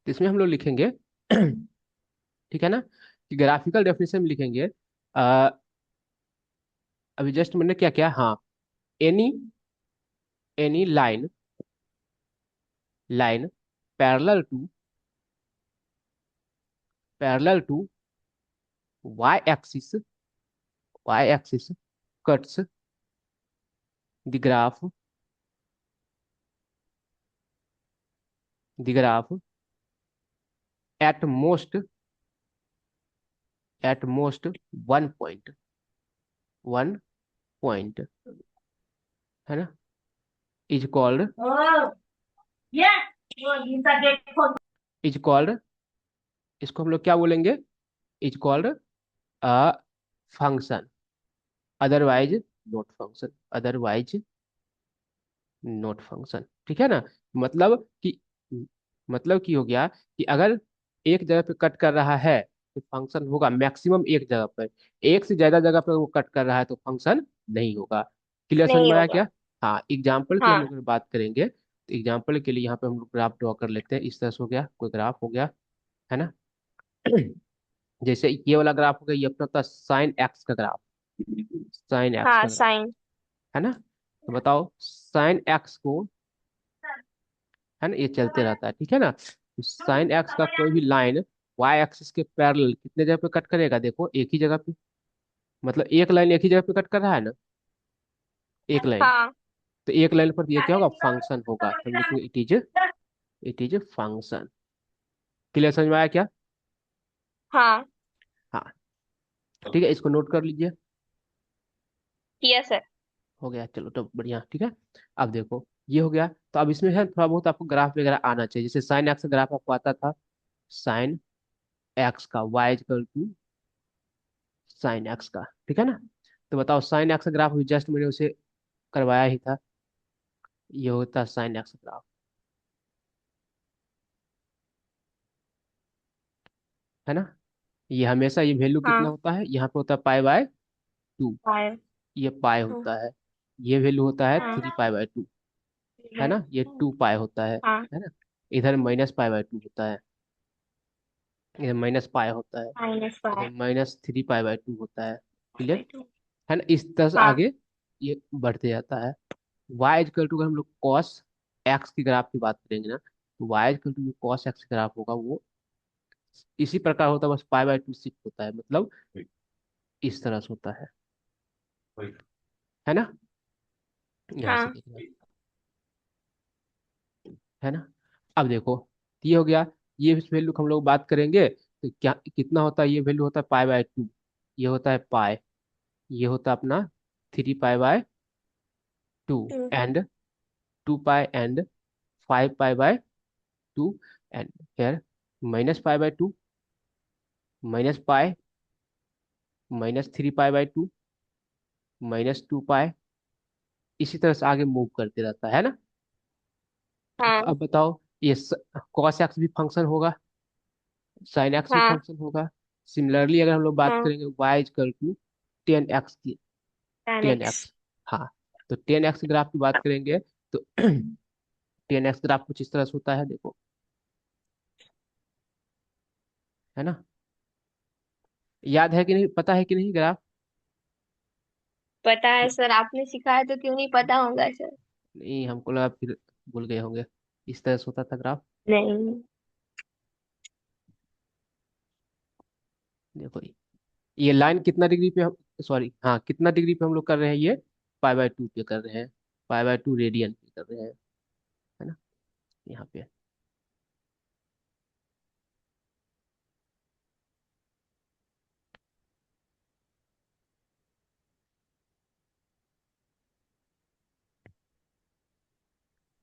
तो इसमें हम लोग लिखेंगे ठीक है ना, कि ग्राफिकल डेफिनेशन में लिखेंगे। अ, अभी जस्ट मैंने क्या किया, हाँ, any any line parallel to parallel to Y axis cuts the graph at most one point है ना, इज कॉल्ड ये वो गीता देखो। इज कॉल्ड इसको हम लोग क्या बोलेंगे, is called a function, otherwise otherwise not function. ठीक है ना। मतलब कि हो गया कि अगर एक जगह पे कट कर रहा है तो फंक्शन होगा मैक्सिमम एक जगह पर, एक से ज्यादा जगह पर वो कट कर रहा है तो फंक्शन नहीं होगा। क्लियर समझ नहीं में आया होगा। क्या? हाँ, एग्जाम्पल की हम हाँ। लोग अगर बात करेंगे तो एग्जाम्पल के लिए यहाँ पे हम लोग ग्राफ ड्रॉ कर लेते हैं। इस तरह से हो गया, कोई ग्राफ हो गया, है ना। जैसे ये वाला ग्राफ हो गया, ये अपना होता है साइन एक्स का ग्राफ, हाँ साइन। है ना। तो बताओ साइन एक्स को, है ना, ये चलते रहता है, ठीक है ना। तो साइन एक्स का कोई भी लाइन वाई एक्सिस के पैरेलल कितने जगह पे कट करेगा, देखो एक ही जगह पे, मतलब एक लाइन एक ही जगह पे कट कर रहा है ना, एक लाइन। हाँ। तो एक लाइन पर ये क्या होगा, फंक्शन होगा, तो हम लिखेंगे इट इज फंक्शन। क्लियर समझ में आया क्या? हाँ। हाँ, ठीक है, इसको नोट कर लीजिए। किया सर। हो गया, चलो तो बढ़िया, ठीक है। अब देखो ये हो गया, तो अब इसमें है थोड़ा बहुत आपको ग्राफ वगैरह आना चाहिए। जैसे साइन एक्स का ग्राफ आपको आता था, साइन एक्स का Y equal to sine X का, ठीक है ना। तो बताओ साइन एक्स का ग्राफ जस्ट मैंने उसे करवाया ही था, ये होता है साइन एक्स का ग्राफ, है ना। ये हमेशा ये वैल्यू कितना हाँ। होता है, यहाँ पे होता है पाई बाय टू, फाइव। ये पाई होता है, ये वैल्यू होता है हाँ। थ्री पाई बाय टू, है ना, ये टू पाई होता हाँ। है ना। इधर माइनस पाई बाय टू होता है, इधर माइनस पाई होता है, माइनस इधर five minus three pi by to होता है। Clear, by two. है ना। इस तरह से हाँ। आगे ये बढ़ते जाता है। वाई इक्वल टू, अगर हम लोग कॉस एक्स की ग्राफ की बात करेंगे ना, तो वाई इक्वल टू जो कॉस एक्स ग्राफ होगा वो इसी प्रकार होता है, बस पाई बाय टू शिफ्ट होता है, मतलब इस तरह से होता है ना। यहाँ से हाँ। देखना, है ना। अब देखो ये हो गया, ये वैल्यू हम लोग बात करेंगे तो क्या कितना होता है, ये वैल्यू होता है पाई बाय टू, ये होता है पाई, ये होता है अपना three pi by two, two. And two pi and five pi by two, and फिर minus pi by two, minus pi, minus three pi by two, minus two pi, इसी तरह से आगे मूव करते रहता है ना। तो हाँ। अब बताओ ये कॉस एक्स भी फंक्शन होगा, साइन एक्स भी हाँ। फंक्शन होगा। सिमिलरली अगर हम लोग बात हाँ। करेंगे Y equal to ten X की, टेन टेन एक्स। एक्स हाँ, तो टेन एक्स ग्राफ की बात करेंगे तो टेन एक्स ग्राफ कुछ इस तरह से होता है, देखो, है ना। याद है कि नहीं, पता है कि नहीं ग्राफ? पता है सर, आपने सिखाया तो क्यों नहीं पता होगा सर। नहीं, हमको लगा फिर भूल गए होंगे। इस तरह से होता था ग्राफ, नहीं। देखो ये लाइन कितना डिग्री पे हम, सॉरी हाँ, कितना डिग्री पे हम लोग कर रहे हैं ये, पाई बाय टू पे कर रहे हैं, पाई बाय टू रेडियन पे कर रहे हैं, है ना, यहाँ पे।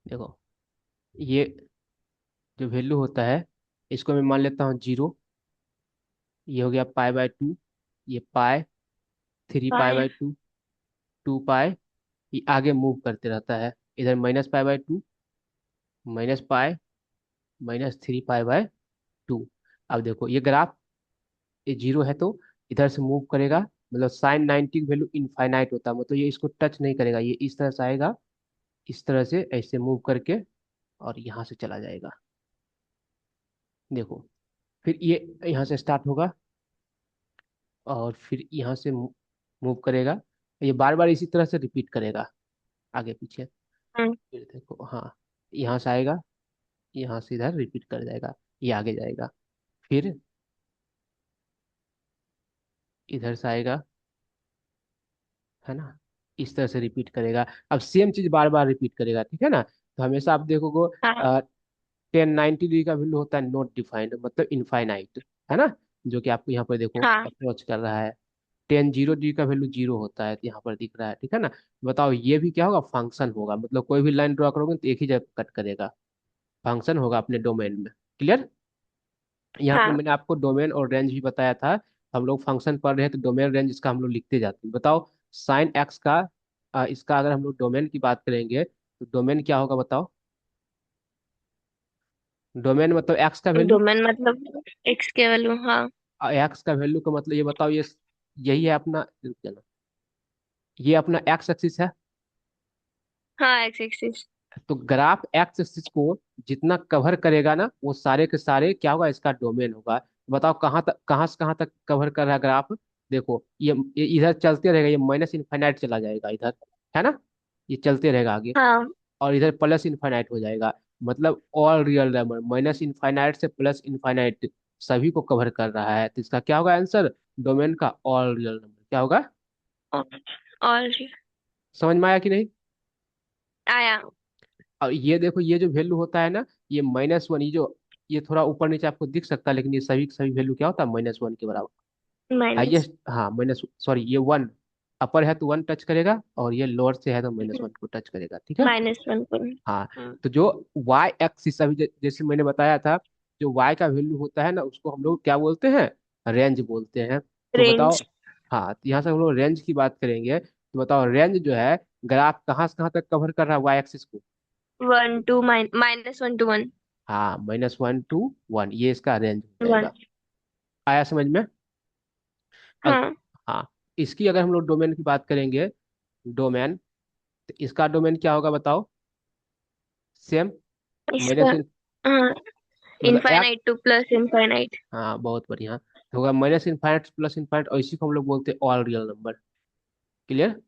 देखो ये जो वैल्यू होता है, इसको मैं मान लेता हूँ जीरो, ये हो गया पाई बाय टू, ये pi, three pi five. By two, two pi, ये आगे मूव करते रहता है, इधर minus pi by two, minus pi, minus three pi by two. अब देखो ये ग्राफ, ये जीरो है तो इधर से मूव करेगा, मतलब साइन 90 की वैल्यू इनफाइनाइट होता है, मतलब ये इसको टच नहीं करेगा, ये इस तरह से आएगा, इस तरह से ऐसे मूव करके और यहाँ से चला जाएगा, देखो, फिर ये यहाँ से स्टार्ट होगा और फिर यहाँ से मूव करेगा। ये बार बार इसी तरह से रिपीट करेगा, आगे पीछे। हम्म। फिर देखो, हाँ, यहाँ से आएगा, यहाँ से इधर रिपीट कर जाएगा, ये आगे जाएगा। फिर इधर से आएगा, है ना, इस तरह से रिपीट करेगा। अब सेम चीज बार बार रिपीट करेगा, ठीक है ना। तो हमेशा आप हाँ। देखोगे 1090 डिग्री का वैल्यू होता है नॉट डिफाइंड, मतलब इनफाइनाइट, है ना, जो कि आपको यहाँ पर देखो हाँ। अप्रोच कर रहा है। 10 0 डिग्री का वैल्यू जीरो होता है, तो यहाँ पर दिख रहा है, ठीक है ना। बताओ ये भी क्या होगा, फंक्शन होगा, मतलब कोई भी लाइन ड्रॉ करोगे तो एक ही जगह कट करेगा, फंक्शन होगा अपने डोमेन में। क्लियर। यहाँ पर हाँ। मैंने आपको डोमेन और रेंज भी बताया था। हम लोग फंक्शन पढ़ रहे हैं तो डोमेन रेंज इसका हम लोग लिखते जाते हैं। बताओ साइन एक्स का, इसका अगर हम लोग डोमेन की बात करेंगे तो डोमेन क्या होगा बताओ। डोमेन मतलब एक्स का वैल्यू। डोमेन मतलब एक्स के वैल्यू, हाँ। एक्स का वैल्यू का मतलब ये बताओ, ये यही है अपना, रुक जाना, ये अपना एक्स एक्सिस है। हाँ, एक्स एक्सिस। तो ग्राफ एक्स एक्सिस को जितना कवर करेगा ना, वो सारे के सारे क्या होगा, इसका डोमेन होगा। बताओ कहाँ तक, कहाँ से कहाँ तक कवर कर रहा है ग्राफ। देखो ये इधर चलते रहेगा, ये माइनस इनफाइनाइट चला जाएगा इधर, है ना, ये चलते रहेगा आगे। हाँ। और इधर प्लस इनफाइनाइट हो जाएगा, मतलब all real number minus infinite से प्लस इनफाइनाइट सभी को कवर कर रहा है। तो इसका क्या होगा आंसर, डोमेन का ऑल रियल नंबर क्या होगा। और समझ में आया कि नहीं। आया। और ये देखो, ये जो वैल्यू होता है ना, ये -1, ये जो, ये थोड़ा ऊपर नीचे आपको दिख सकता है, लेकिन ये सभी सभी वैल्यू क्या होता है, -1 के बराबर। माइनस। हाईएस्ट, हाँ माइनस, सॉरी ये 1, अपर है तो 1 टच करेगा, और ये लोअर से है तो -1 को टच करेगा, ठीक है। -1 पर। हाँ, तो जो वाई एक्सिस, अभी जैसे मैंने बताया था, जो वाई का वैल्यू होता है ना, उसको हम लोग क्या बोलते हैं, रेंज बोलते हैं। तो बताओ, रेंज। हाँ, तो यहाँ से हम लोग रेंज की बात करेंगे, तो बताओ रेंज जो है, ग्राफ कहाँ से कहाँ तक कवर कर रहा है वाई एक्सिस को। 1 to -1 to 1। हाँ, -1 to 1, ये इसका रेंज हो वन। जाएगा। आया समझ में। अग, हाँ। हाँ, इसकी अगर हम लोग डोमेन की बात करेंगे, डोमेन, तो इसका डोमेन क्या होगा बताओ, सेम इसका, माइनस, हाँ, मतलब एक, इनफाइनाइट टू प्लस इनफाइनाइट। हाँ बहुत बढ़िया, तो होगा माइनस इनफाइनाइट प्लस इनफाइनाइट, और इसी को हम लोग बोलते हैं ऑल रियल नंबर। क्लियर।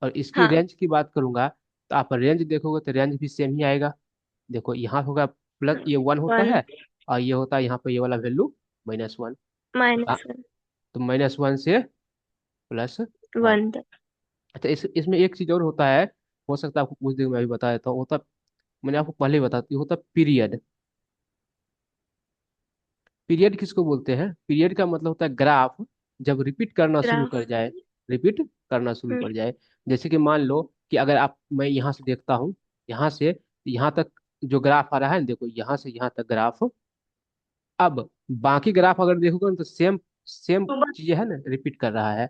और इसकी हाँ। रेंज की बात करूंगा, तो आप रेंज देखोगे तो रेंज भी सेम ही आएगा। देखो यहाँ होगा प्लस, ये 1 होता वन। है, और ये होता है यहाँ पे ये वाला वैल्यू -1। -1। तो -1 से +1। वन तक। अच्छा, इसमें एक चीज और होता है, हो सकता है आपको कुछ देर में अभी बता देता हूँ, होता, मैंने आपको पहले ही बता दी, होता पीरियड। पीरियड किसको बोलते हैं, पीरियड का मतलब होता है ग्राफ जब रिपीट करना शुरू ग्राफ। कर जाए, रिपीट करना शुरू कर जाए। जैसे कि मान लो कि अगर आप, मैं यहाँ से देखता हूँ, यहाँ से यहाँ तक जो ग्राफ आ रहा है ना, देखो यहाँ से यहाँ तक ग्राफ, अब बाकी ग्राफ अगर देखोगे ना, तो सेम सेम चीज है ना, रिपीट कर रहा है।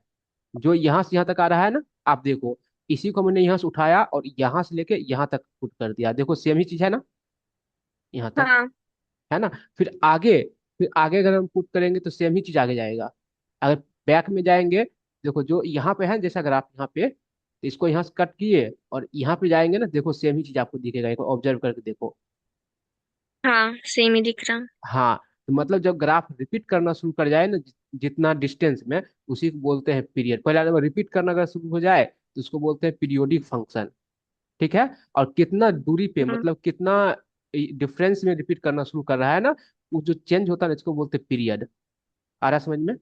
जो यहाँ से यहाँ तक आ रहा है ना, आप देखो, इसी को मैंने यहाँ से उठाया और यहाँ से लेके यहाँ तक पुट कर दिया, देखो सेम ही चीज है ना, यहाँ तक, हाँ। है ना। फिर आगे अगर हम पुट करेंगे तो सेम ही चीज आगे जाएगा। अगर बैक में जाएंगे, देखो जो यहाँ पे है जैसा ग्राफ यहाँ पे, तो इसको यहाँ से कट किए और यहाँ पे जाएंगे ना, देखो सेम ही चीज आपको दिखेगा, एक ऑब्जर्व करके देखो। हाँ, सेम ही दिख रहा। हाँ, तो मतलब जब ग्राफ रिपीट करना शुरू कर जाए ना, जितना डिस्टेंस में, उसी को बोलते हैं पीरियड। पहले अगर रिपीट करना अगर शुरू हो जाए तो उसको बोलते हैं पीरियोडिक फंक्शन, ठीक है। और कितना दूरी पे, हम्म। मतलब कितना डिफरेंस में रिपीट करना शुरू कर रहा है ना, वो जो चेंज होता है ना, इसको बोलते हैं पीरियड। आ रहा समझ में।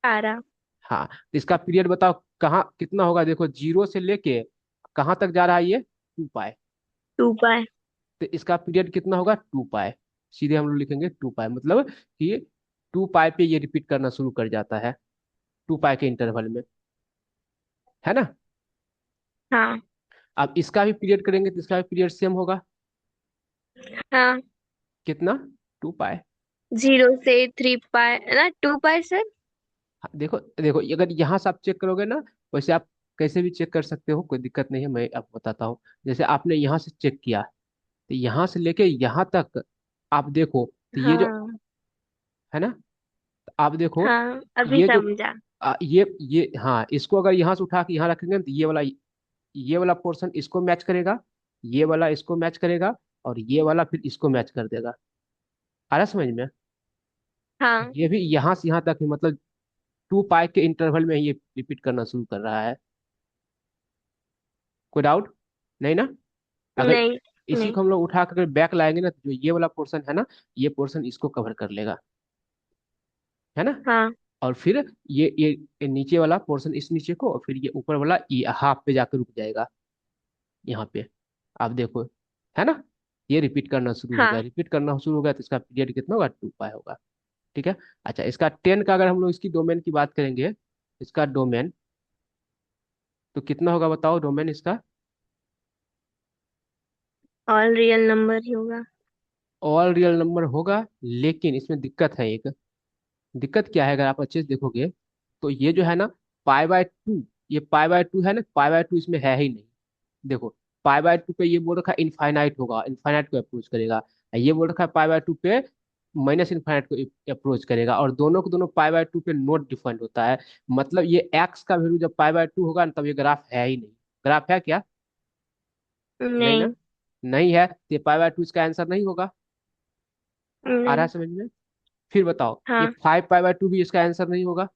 आ रहा। हाँ, तो इसका पीरियड बताओ कहाँ कितना होगा, देखो 0 से लेके कहाँ तक जा रहा है, ये 2 पाई। 2 पाई। तो इसका पीरियड कितना होगा, 2 पाई। सीधे हम लोग लिखेंगे 2 पाई, मतलब कि 2 पाई पे ये रिपीट करना शुरू कर जाता है, 2 पाई के इंटरवल में, है ना। हाँ। अब इसका भी पीरियड करेंगे तो इसका भी पीरियड सेम होगा, हाँ। कितना, 2 पाई। 0 से 3 पाई ना, 2 पाई सर। हाँ, देखो देखो, अगर यहाँ से आप चेक करोगे ना, वैसे आप कैसे भी चेक कर सकते हो, कोई दिक्कत नहीं है, मैं आपको बताता हूँ। जैसे आपने यहाँ से चेक किया, तो यहाँ से लेके यहाँ तक आप देखो, तो ये जो, हाँ। है ना, तो आप देखो, हाँ, अभी ये जो, समझा। ये हाँ, इसको अगर यहाँ से उठा के यहाँ रखेंगे तो ये वाला पोर्शन इसको मैच करेगा, ये वाला इसको मैच करेगा, और ये वाला फिर इसको मैच कर देगा, आ रहा समझ में? हाँ। ये भी यहाँ से यहाँ तक ही, मतलब 2 पाई के इंटरवल में ही ये रिपीट करना शुरू कर रहा है। कोई डाउट नहीं ना? अगर नहीं। इसी नहीं। को हम लोग उठा कर बैक लाएंगे ना, तो जो ये वाला पोर्शन है ना, ये पोर्शन इसको कवर कर लेगा, है ना? हाँ। और फिर ये नीचे वाला पोर्शन इस नीचे को, और फिर ये ऊपर वाला ये हाफ पे जाकर रुक जाएगा यहाँ पे। आप देखो, है ना? ये रिपीट करना शुरू हो गया, हाँ। रिपीट करना शुरू हो गया, तो इसका पीरियड कितना होगा? 2 पाई होगा। ठीक है। अच्छा, इसका 10 का अगर हम लोग इसकी डोमेन की बात करेंगे, इसका डोमेन तो कितना होगा बताओ, डोमेन इसका? ऑल रियल नंबर ही होगा। ऑल रियल नंबर होगा, लेकिन इसमें दिक्कत है एक। दिक्कत क्या है, अगर आप अच्छे से देखोगे तो ये जो है ना, पाई बाय 2, ये पाई बाय 2 है ना, पाई बाय 2 इसमें है ही नहीं। देखो, पाई बाय 2 पे ये बोल रखा है इनफाइनाइट होगा, इनफाइनाइट को अप्रोच करेगा। ये बोल रखा है पाई बाय 2 पे माइनस इनफाइनाइट को अप्रोच करेगा, और दोनों को दोनों पाई बाय 2 पे नॉट डिफाइंड होता है। मतलब ये एक्स का वैल्यू जब पाई बाय 2 होगा ना, तब ये ग्राफ है ही नहीं। ग्राफ है क्या? नहीं ना? नहीं। नहीं है, तो ये पाई बाय 2 इसका आंसर नहीं होगा। आ रहा है नहीं। समझ में? फिर बताओ, ये हाँ। 5 पाई बाय 2 भी इसका आंसर नहीं होगा।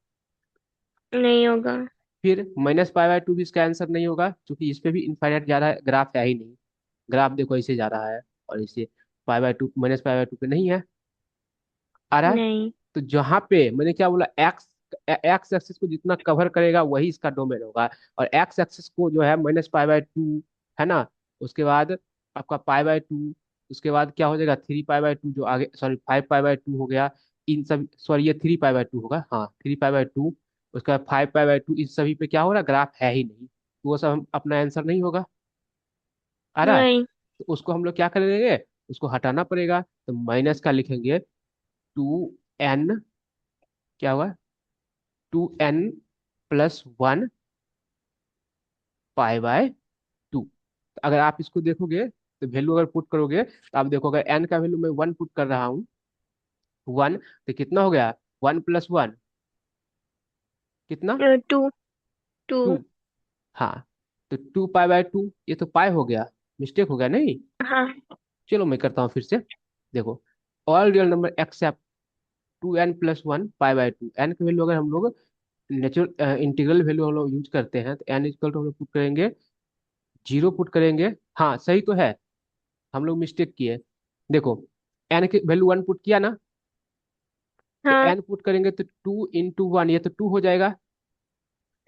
नहीं होगा। फिर -पाई बाय 2 भी इसका आंसर नहीं होगा, क्योंकि इस पे भी इनफाइनाइट जा रहा है, ग्राफ है ही नहीं। ग्राफ देखो ऐसे जा रहा है, और इसे पाई बाय 2 -पाई बाय 2 पे नहीं है। आ रहा है? नहीं। तो जहां पे मैंने क्या बोला, एक्स एक्स एक्सिस को जितना कवर करेगा वही इसका डोमेन होगा। और एक्स एक्सिस को जो है -पाई बाय 2, है ना? उसके बाद आपका पाई बाय 2, उसके बाद क्या हो जाएगा, 3 पाई बाय 2 जो आगे, सॉरी 5 पाई बाय 2 हो गया। इन सब, सॉरी ये 3 पाई बाय 2 होगा, हाँ 3 पाई बाय 2। उसके बाद 5 पाई बाय 2, इन सभी पे क्या हो रहा है, ग्राफ है ही नहीं, तो वो सब अपना आंसर नहीं होगा। आ रहा है? नहीं। तो उसको हम लोग क्या करेंगे, उसको हटाना पड़ेगा, तो माइनस का लिखेंगे 2n, क्या हुआ, 2n+1 पाई बाय 2। अगर आप इसको देखोगे, तो वैल्यू अगर पुट करोगे, तो आप देखो, अगर n का वैल्यू मैं 1 पुट कर रहा हूँ, 1, तो कितना हो गया, 1+1 कितना, टू। टू। 2। हाँ, तो 2 पाई बाय 2, ये तो पाई हो गया, मिस्टेक हो गया नहीं? हाँ। चलो मैं करता हूँ फिर से। देखो, all real number except 2n+1 pi by 2, N की वैल्यू अगर हम लोग नेचुरल इंटीग्रल वैल्यू हम लोग यूज करते हैं, तो एन इक्वल टू हम लोग पुट करेंगे, 0 पुट करेंगे। हाँ सही तो है, हम लोग मिस्टेक किए। देखो, एन की वैल्यू 1 पुट किया ना, तो हाँ। एन पुट करेंगे तो 2 × 1, ये तो 2 हो जाएगा।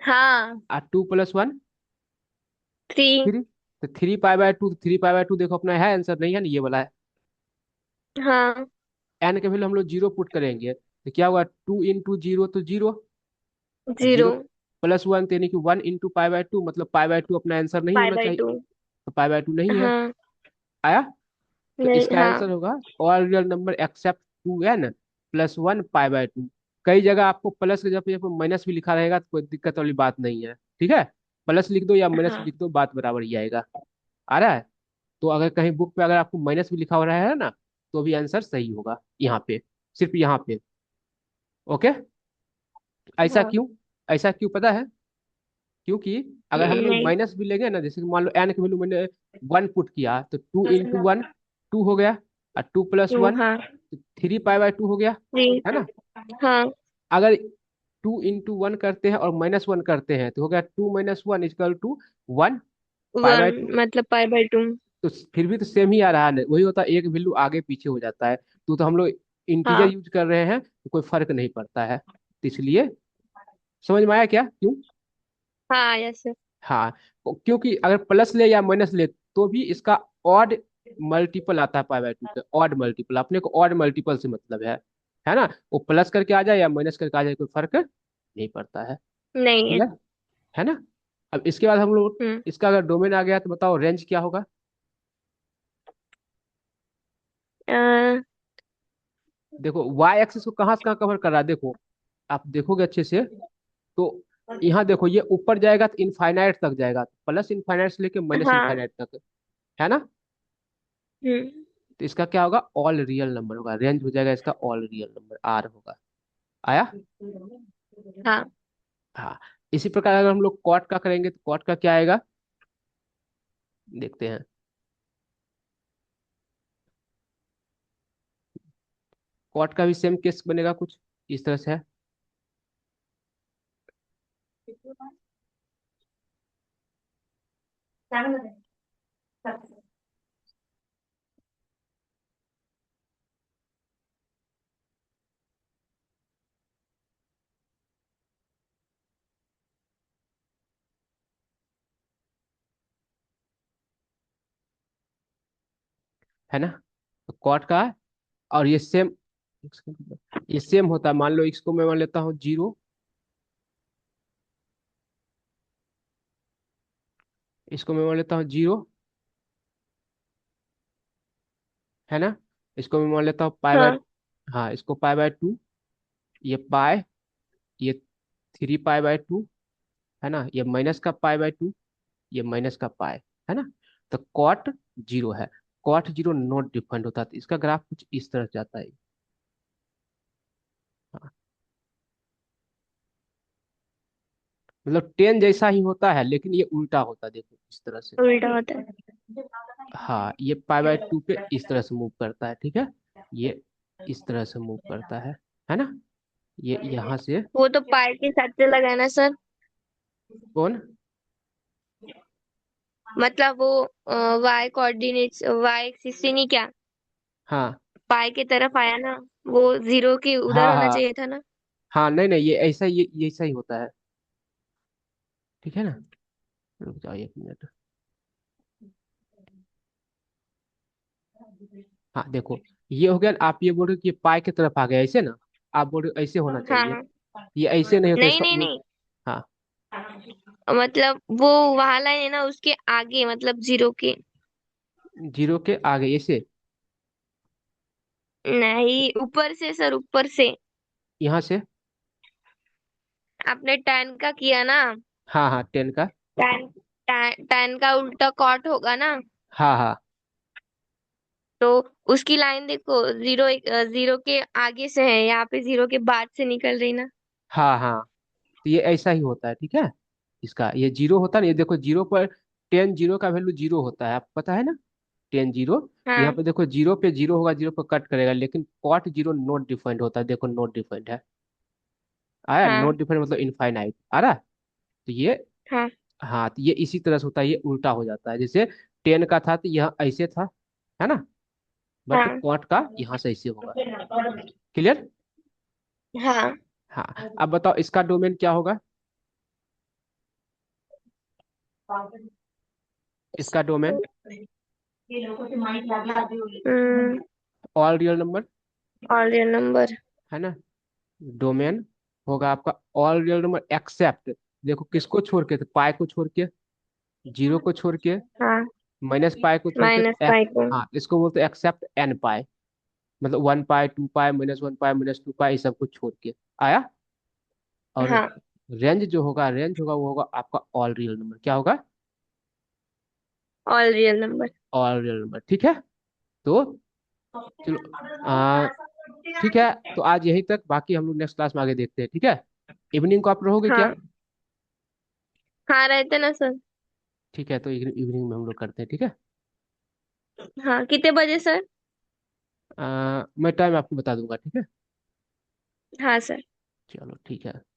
हाँ। और 2+1 थ्री। 3, तो 3 पाई बाय 2, 3 पाई बाय 2 देखो अपना है आंसर, नहीं है ना, ये वाला है। हाँ। एन के वैल्यू हम लोग 0 पुट करेंगे, तो क्या हुआ, 2 × 0 तो 0, जीरो। 0+1 यानी कि 1 × पाई बाय 2, मतलब पाई बाय 2 अपना आंसर नहीं फाइव होना बाई चाहिए, टू तो पाई बाय 2 नहीं है। हाँ। आया? तो नहीं। इसका हाँ। आंसर होगा all real number except 2n+1 pi by 2। कई जगह आपको प्लस के जगह पे माइनस भी लिखा रहेगा, तो कोई दिक्कत वाली बात नहीं है, ठीक है? प्लस लिख दो या माइनस हाँ। लिख दो, बात बराबर ही आएगा। आ रहा है? तो अगर कहीं बुक पे अगर आपको माइनस भी लिखा हो रहा है ना, तो भी आंसर सही होगा यहाँ पे, सिर्फ यहाँ पे। ओके? ऐसा हाँ। क्यों? ऐसा क्यों पता है? क्योंकि अगर हम लोग नहीं। माइनस भी लेंगे ना, जैसे कि मान लो एन की वैल्यू मैंने 1 पुट किया, तो 2 × 1 2 हो गया, और 2+1 हाँ। 3 पाई बाय 2 हो गया, थ्री। है ना? हाँ। अगर 2 × 1 करते हैं और -1 करते हैं, तो हो गया 2 - 1 = 1 पाई वन बाय 2। मतलब पाई बाई 2। तो फिर भी तो सेम ही आ रहा है, वही होता है, एक वैल्यू आगे पीछे हो जाता है। तो हम लोग इंटीजर हाँ। यूज कर रहे हैं, तो कोई फर्क नहीं पड़ता है, तो इसलिए। समझ में आया क्या क्यों? हाँ यस। हाँ, क्योंकि अगर प्लस ले या माइनस ले, तो भी इसका ऑड मल्टीपल आता है पाई बाय 2 पे, ऑड मल्टीपल, अपने को ऑड मल्टीपल से मतलब है ना? वो प्लस करके आ जाए या माइनस करके आ जाए, कोई फर्क नहीं पड़ता है। नहीं है। क्लियर? है ना? अब इसके बाद हम लोग, हम्म। इसका अगर डोमेन आ गया, तो बताओ रेंज क्या होगा? अ, देखो, वाई एक्सिस को कहाँ से कहाँ कवर कर रहा है, देखो, आप देखोगे अच्छे से, तो यहाँ देखो, ये ऊपर जाएगा तो इनफाइनाइट तक जाएगा, प्लस इनफाइनाइट से लेके माइनस हाँ। इनफाइनाइट तक, है ना? हम्म। तो इसका क्या होगा, ऑल रियल नंबर होगा, रेंज हो जाएगा इसका ऑल रियल नंबर, आर होगा। आया? हाँ। हाँ। इसी प्रकार अगर हम लोग कॉट का करेंगे, तो कॉट का क्या आएगा, देखते हैं। कॉट का भी सेम केस बनेगा कुछ इस तरह से है। है ना। तो कॉट का, और ये सेम होता है। मान लो इसको मैं मान लेता हूँ 0, इसको मैं मान लेता हूँ 0, है ना। इसको मैं मान लेता हूँ पाई बाय, हाँ हाँ इसको पाई बाय 2, ये पाई, ये 3 पाई बाय 2, है ना। ये -का पाई बाय 2, ये -का पाई, है ना। तो कॉट 0 है। कॉट 0 नॉट डिफाइंड होता है, तो इसका ग्राफ कुछ इस तरह से जाता है। हाँ, मतलब 10 जैसा ही होता है, लेकिन ये उल्टा होता है, देखो इस तरह से। उल्टा होता है। हाँ, ये पाई बाय 2 पे इस तरह से मूव करता है, ठीक है। ये इस तरह से मूव करता है ना। ये यहाँ से, वो तो पाई के साथ से लगा है ना सर। कौन। मतलब वो वाई कोऑर्डिनेट्स वाई एक्सिस से नहीं क्या, हाँ पाई की तरफ आया ना, वो जीरो के उधर हाँ होना हाँ चाहिए था ना। हाँ, नहीं नहीं, ये ऐसा ही होता है, ठीक है ना। रुक जाओ 1 मिनट। हाँ देखो, ये हो गया। आप ये बोल रहे हो कि ये पाई की तरफ आ गया ऐसे ना, आप बोल रहे हो ऐसे होना हाँ चाहिए। हाँ। ये ऐसे नहीं होता, नहीं इसका नहीं उल्ट। नहीं, हाँ, मतलब वो वहां लाइन है ना, उसके आगे, मतलब जीरो के। 0 के आगे ऐसे। नहीं, ऊपर से सर, ऊपर से। यहाँ से। आपने tan का किया ना, हाँ हाँ, 10 का। tan tan का उल्टा कॉट होगा ना। हाँ हाँ तो उसकी लाइन देखो, जीरो जीरो के आगे से है, यहाँ पे जीरो के बाद से निकल रही ना। हाँ हाँ, तो ये ऐसा ही होता है, ठीक है। इसका ये 0 होता है ना, ये देखो 0 पर 10, 0 का वैल्यू 0 होता है, आपको पता है ना। 10 0, यहाँ हाँ पे देखो 0 पे 0 होगा, 0 पर कट करेगा, लेकिन कॉट 0 नॉट डिफाइंड होता है, देखो नॉट डिफाइंड है। आया हाँ नॉट डिफाइंड मतलब इनफाइनाइट आ रहा। तो ये, हाँ हाँ तो ये इसी तरह से होता है, ये उल्टा हो जाता है। जैसे 10 का था तो यह ऐसे था, है ना। बट हाँ कॉट का यहाँ से ऐसे होगा। क्लियर। हाँ। हाँ, अब बताओ इसका डोमेन क्या होगा। इसका domain all all real number, real number. है ना। डोमेन होगा आपका ऑल रियल नंबर एक्सेप्ट, देखो किसको छोड़ के, तो पाई को छोड़ के, 0 को छोड़ के, हाँ, -पाई को छोड़ के, माइनस तो पाई को। हाँ इसको बोलते हैं एक्सेप्ट n पाई, मतलब 1 पाई, 2 पाई, -1 पाई, -2 पाई, ये सब कुछ छोड़ के आया। और हाँ, रेंज होगा वो होगा आपका ऑल रियल नंबर, क्या होगा। All real number. All real number, ठीक है। तो चलो, आ, ठीक है। तो आज यहीं तक, बाकी हम लोग नेक्स्ट क्लास में आगे देखते हैं, ठीक है। इवनिंग को आप रहोगे क्या। हाँ हाँ, रहते ना सर। ठीक है, तो इवनिंग में हम लोग करते हैं, ठीक है। हाँ, कितने बजे सर। मैं टाइम आपको बता दूंगा, ठीक है। हाँ सर। चलो ठीक है।